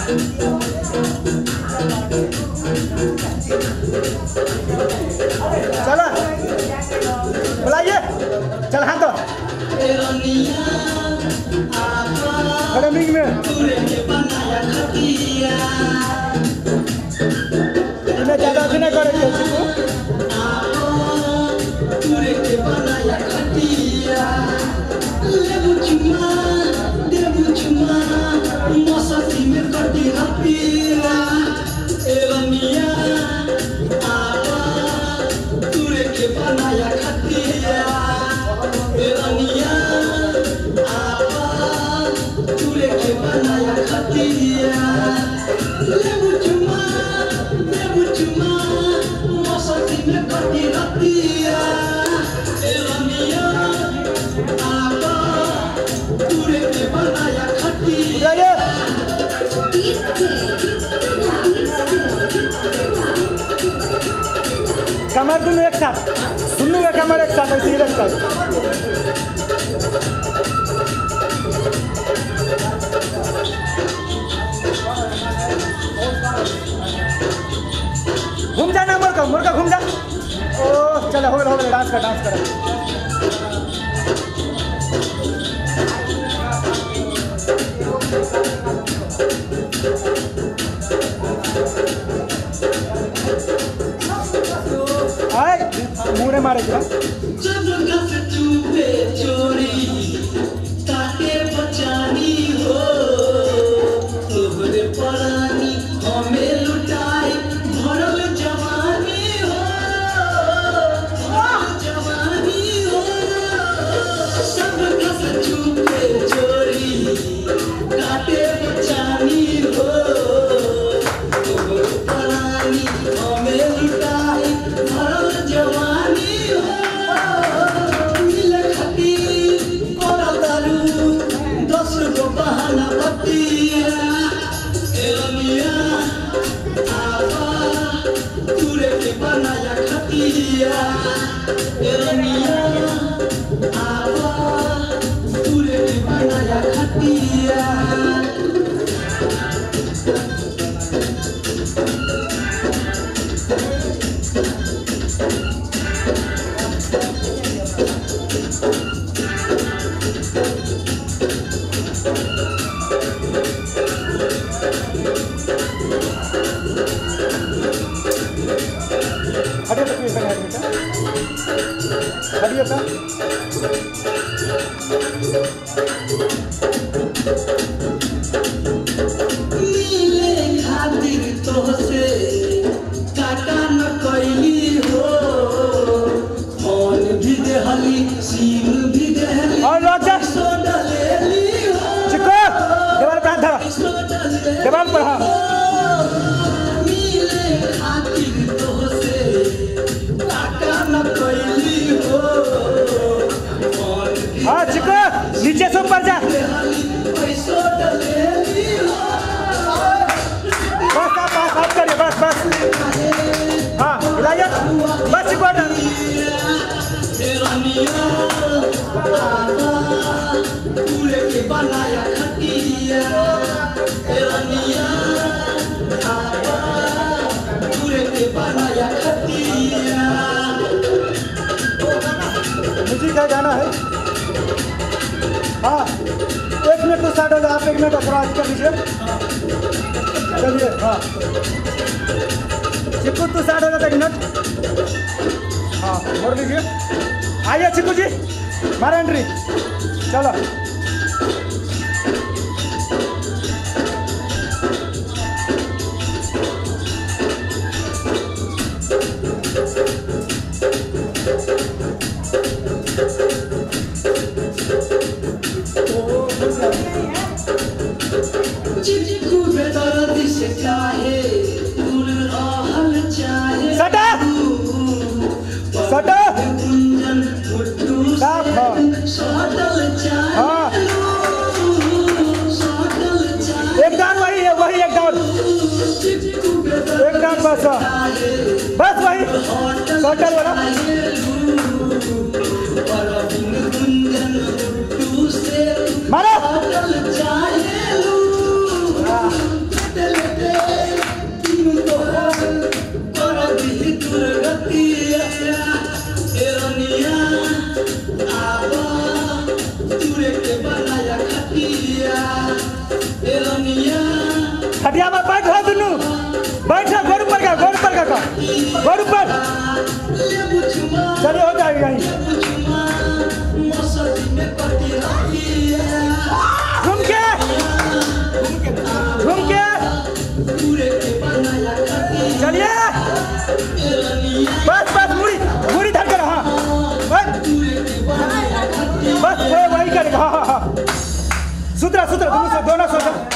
चलो बुलाइए। चल हाँ तो खड़े मिंग में इन्हें ज़्यादा अभिनय करेंगे चिकू। कमर दोनों एक साथ सुनने का कमर एक साथ ऐसे ही रखता है। घूम जाना मुर्गा घूम जा। ओ चलो हो गया डांस कर। मुड़े मारे क्या नीचे से ऊपर जा। बस करिए बस हाँ हिलाइए बस मुझे क्या गाना है। हाँ 1 मिनट तो स्टार्ट होगा। आप 1 मिनट थोड़ा कर दीजिए। चलिए हाँ चिक्कू तो स्टार्ट होगा 1 मिनट। हाँ छोड़ दीजिए। आइए चिक्कू जी मारा एंट्री। चलो बस वही टोटल वाला मारो खटिया पर बैठ रहा दुनू, बैठ रहा गोड़ ऊपर का, गोड़ ऊपर का, गोड़ ऊपर। चलिए हो जाएगा यहीं। घूम के चलिए, बस मुड़ी मुड़ी धर कर, हाँ बस वही करेगा। हाँ सुधरा दोनों से